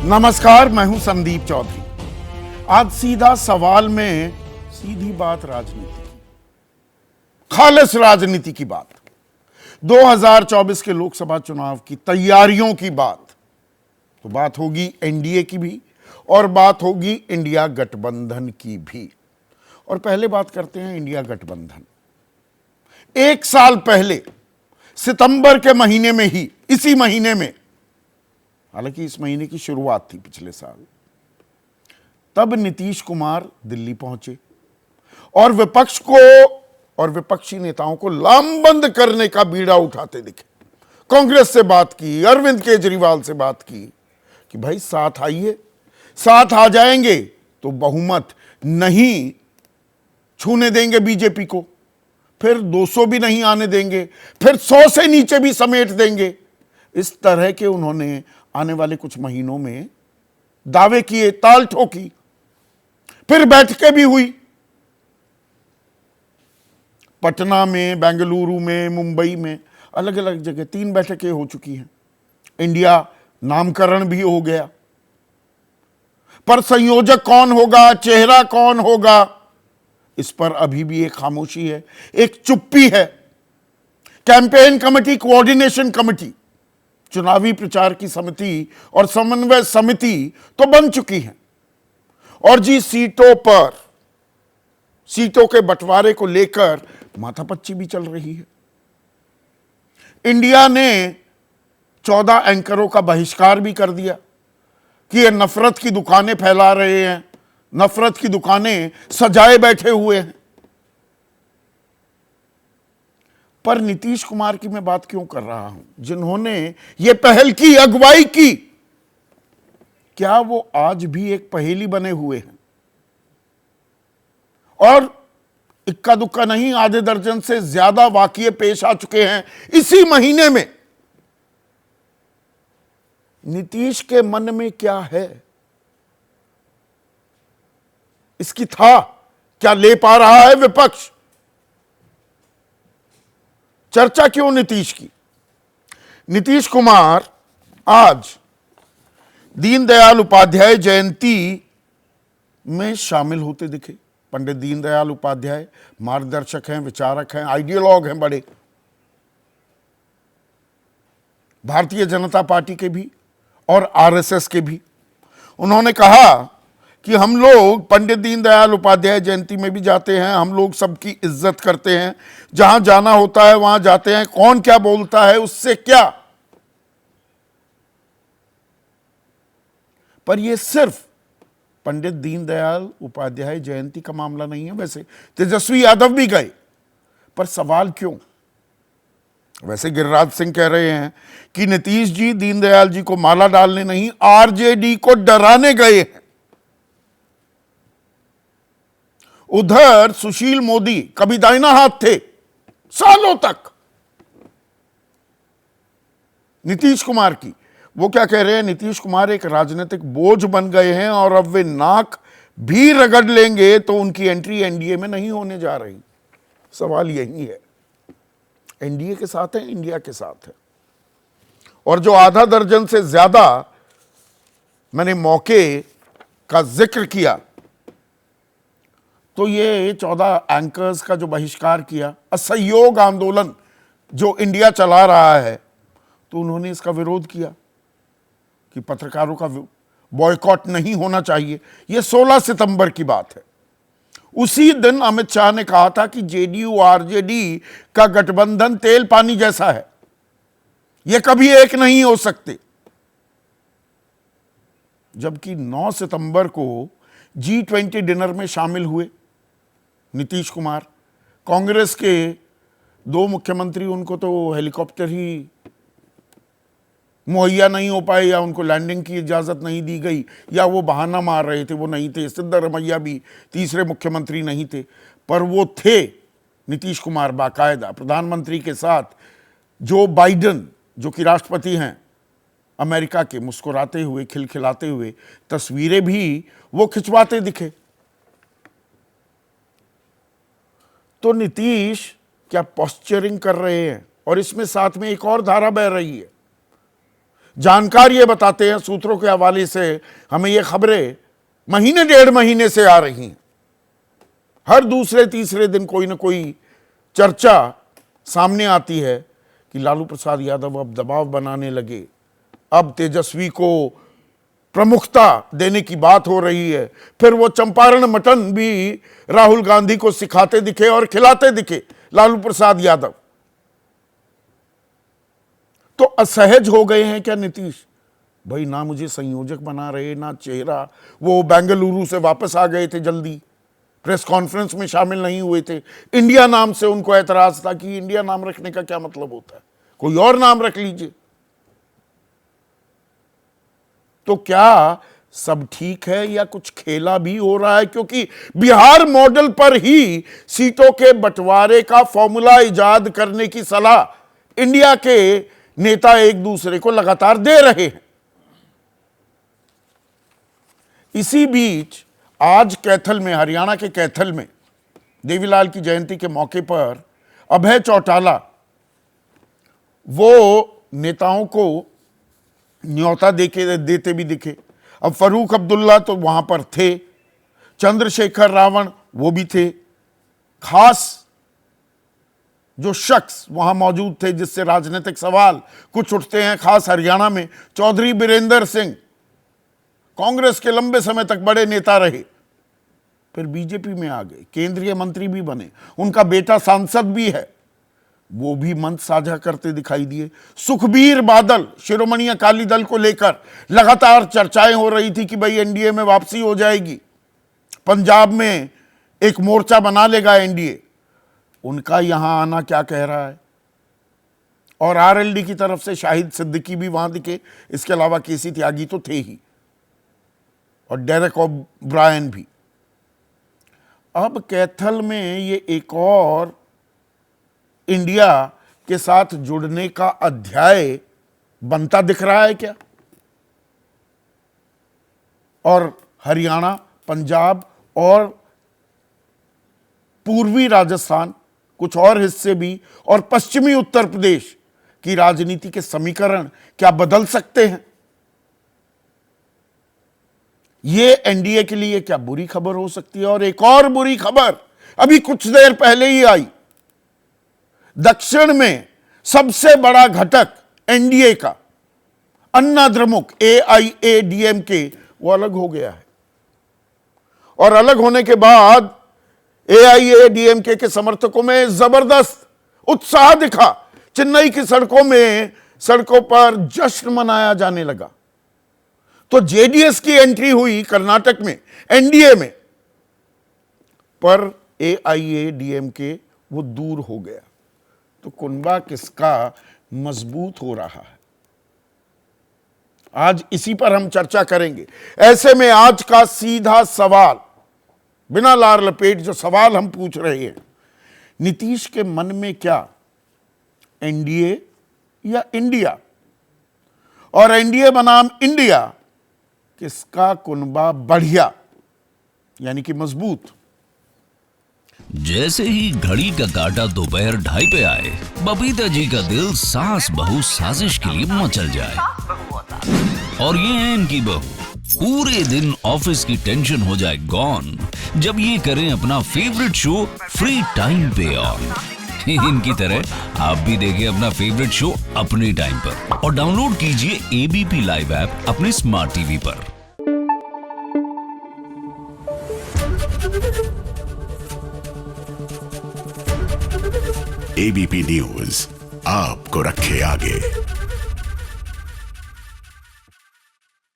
नमस्कार, मैं हूं संदीप चौधरी। आज सीधा सवाल में सीधी बात राजनीति की, खालिस राजनीति की बात, 2024 के लोकसभा चुनाव की तैयारियों की बात। तो बात होगी एनडीए की भी और बात होगी इंडिया गठबंधन की भी। और पहले बात करते हैं इंडिया गठबंधन। एक साल पहले सितंबर के महीने में ही, इसी महीने में, हालांकि इस महीने की शुरुआत थी पिछले साल, तब नीतीश कुमार दिल्ली पहुंचे और विपक्ष को और विपक्षी नेताओं को लामबंद करने का बीड़ा उठाते दिखे। कांग्रेस से बात की, अरविंद केजरीवाल से बात की कि भाई साथ आइए, साथ आ जाएंगे तो बहुमत नहीं छूने देंगे बीजेपी को, फिर 200 भी नहीं आने देंगे, फिर 100 से नीचे भी समेट देंगे। इस तरह के उन्होंने आने वाले कुछ महीनों में दावे किए, ताल ठोकी, फिर बैठकें भी हुई। पटना में, बेंगलुरु में, मुंबई में, अलग अलग जगह 3 बैठकें हो चुकी हैं। इंडिया नामकरण भी हो गया, पर संयोजक कौन होगा, चेहरा कौन होगा, इस पर अभी भी एक खामोशी है, एक चुप्पी है। कैंपेन कमेटी, कोऑर्डिनेशन कमेटी, चुनावी प्रचार की समिति और समन्वय समिति तो बन चुकी है, और जी सीटों पर, सीटों के बंटवारे को लेकर माथापच्ची भी चल रही है। इंडिया ने 14 एंकरों का बहिष्कार भी कर दिया कि ये नफरत की दुकानें फैला रहे हैं, नफरत की दुकानें सजाए बैठे हुए हैं। पर नीतीश कुमार की मैं बात क्यों कर रहा हूं, जिन्होंने ये पहल की, अगुवाई की, क्या वो आज भी एक पहेली बने हुए हैं? और इक्का दुक्का नहीं, आधे दर्जन से ज्यादा वाकये पेश आ चुके हैं इसी महीने में। नीतीश के मन में क्या है, इसकी था क्या ले पा रहा है विपक्ष? चर्चा क्यों नीतीश की? नीतीश कुमार आज दीनदयाल उपाध्याय जयंती में शामिल होते दिखे। पंडित दीनदयाल उपाध्याय मार्गदर्शक हैं, विचारक हैं, आइडियोलॉग हैं बड़े, भारतीय जनता पार्टी के भी और आरएसएस के भी। उन्होंने कहा कि हम लोग पंडित दीनदयाल उपाध्याय जयंती में भी जाते हैं, हम लोग सबकी इज्जत करते हैं, जहां जाना होता है वहां जाते हैं, कौन क्या बोलता है उससे क्या। पर यह सिर्फ पंडित दीनदयाल उपाध्याय जयंती का मामला नहीं है। वैसे तेजस्वी यादव भी गए, पर सवाल क्यों? वैसे गिरिराज सिंह कह रहे हैं कि नीतीश जी दीनदयाल जी को माला डालने नहीं, आरजेडी को डराने गए हैं। उधर सुशील मोदी कभी दाहिना हाथ थे सालों तक नीतीश कुमार की। वो क्या कह रहे हैं, नीतीश कुमार एक राजनीतिक बोझ बन गए हैं और अब वे नाक भी रगड़ लेंगे तो उनकी एंट्री एनडीए में नहीं होने जा रही। सवाल यही है, एनडीए के साथ है, इंडिया के साथ है। और जो आधा दर्जन से ज्यादा मैंने मौके का जिक्र किया, तो ये 14 एंकर्स का जो बहिष्कार किया, असहयोग आंदोलन जो इंडिया चला रहा है, तो उन्होंने इसका विरोध किया कि पत्रकारों का बॉयकॉट नहीं होना चाहिए। ये 16 सितंबर की बात है। उसी दिन अमित शाह ने कहा था कि जेडीयू आरजेडी का गठबंधन तेल पानी जैसा है, ये कभी एक नहीं हो सकते। जबकि 9 सितंबर को G20 डिनर में शामिल हुए नीतीश कुमार। कांग्रेस के 2 मुख्यमंत्री, उनको तो हेलीकॉप्टर ही मुहैया नहीं हो पाए, या उनको लैंडिंग की इजाजत नहीं दी गई, या वो बहाना मार रहे थे, वो नहीं थे। सिद्धरमैया भी तीसरे मुख्यमंत्री नहीं थे, पर वो थे नीतीश कुमार बाकायदा प्रधानमंत्री के साथ। जो बाइडेन, जो कि राष्ट्रपति हैं अमेरिका के, मुस्कुराते हुए, खिलखिलाते हुए तस्वीरें भी वो खिंचवाते दिखे। तो नीतीश क्या पोस्चरिंग कर रहे हैं? और इसमें साथ में एक और धारा बह रही है, जानकार ये बताते हैं, सूत्रों के हवाले से हमें ये खबरें महीने डेढ़ महीने से आ रही हैं, हर दूसरे तीसरे दिन कोई ना कोई चर्चा सामने आती है कि लालू प्रसाद यादव अब दबाव बनाने लगे, अब तेजस्वी को प्रमुखता देने की बात हो रही है। फिर वो चंपारण मटन भी राहुल गांधी को सिखाते दिखे और खिलाते दिखे लालू प्रसाद यादव। तो असहज हो गए हैं क्या नीतीश? भाई ना मुझे संयोजक बना रहे, ना चेहरा, वो बेंगलुरु से वापस आ गए थे जल्दी, प्रेस कॉन्फ्रेंस में शामिल नहीं हुए थे। इंडिया नाम से उनको एतराज था कि इंडिया नाम रखने का क्या मतलब होता है, कोई और नाम रख लीजिए। तो क्या सब ठीक है या कुछ खेला भी हो रहा है? क्योंकि बिहार मॉडल पर ही सीटों के बंटवारे का फॉर्मूला इजाद करने की सलाह इंडिया के नेता एक दूसरे को लगातार दे रहे हैं। इसी बीच आज कैथल में, हरियाणा के कैथल में देवीलाल की जयंती के मौके पर अभय चौटाला वो नेताओं को न्योता देते भी दिखे। अब फरूक अब्दुल्ला तो वहां पर थे, चंद्रशेखर रावण वो भी थे। खास जो शख्स वहां मौजूद थे जिससे राजनीतिक सवाल कुछ उठते हैं, खास हरियाणा में चौधरी बीरेंद्र सिंह, कांग्रेस के लंबे समय तक बड़े नेता रहे, फिर बीजेपी में आ गए, केंद्रीय मंत्री भी बने, उनका बेटा सांसद भी है, वो भी मंच साझा करते दिखाई दिए। सुखबीर बादल, शिरोमणि अकाली दल को लेकर लगातार चर्चाएं हो रही थी कि भाई एनडीए में वापसी हो जाएगी, पंजाब में एक मोर्चा बना लेगा एनडीए, उनका यहां आना क्या कह रहा है? और आरएलडी की तरफ से शाहिद सिद्दीकी भी वहां दिखे, इसके अलावा केसी त्यागी तो थे ही, और डेरेक ओब्रायन भी। अब कैथल में ये एक और इंडिया के साथ जुड़ने का अध्याय बनता दिख रहा है क्या? और हरियाणा, पंजाब और पूर्वी राजस्थान, कुछ और हिस्से भी, और पश्चिमी उत्तर प्रदेश की राजनीति के समीकरण क्या बदल सकते हैं? ये एनडीए के लिए क्या बुरी खबर हो सकती है? और एक और बुरी खबर अभी कुछ देर पहले ही आई, दक्षिण में सबसे बड़ा घटक एनडीए का अन्ना द्रमुक AIADMK वो अलग हो गया है, और अलग होने के बाद AIADMK के समर्थकों में जबरदस्त उत्साह दिखा। चेन्नई की सड़कों पर जश्न मनाया जाने लगा। तो जेडीएस की एंट्री हुई कर्नाटक में एनडीए में, पर AIADMK वो दूर हो गया। तो कुनबा किसका मजबूत हो रहा है, आज इसी पर हम चर्चा करेंगे। ऐसे में आज का सीधा सवाल, बिना लार लपेट जो सवाल हम पूछ रहे हैं, नीतीश के मन में क्या एनडीए या इंडिया? और एनडीए बनाम इंडिया, किसका कुनबा बढ़िया यानी कि मजबूत? जैसे ही घड़ी का काटा दोपहर 2:30 पे आए, बबीता जी का दिल सास बहू साजिश के लिए मचल जाए। और ये है इनकी बहू, पूरे दिन ऑफिस की टेंशन हो जाए गॉन जब ये करें अपना फेवरेट शो फ्री टाइम पे ऑन। इनकी तरह आप भी देखें अपना फेवरेट शो अपने टाइम पर, और डाउनलोड कीजिए ABP लाइव ऐप अपने स्मार्ट टीवी पर। ABP न्यूज आपको रखे आगे।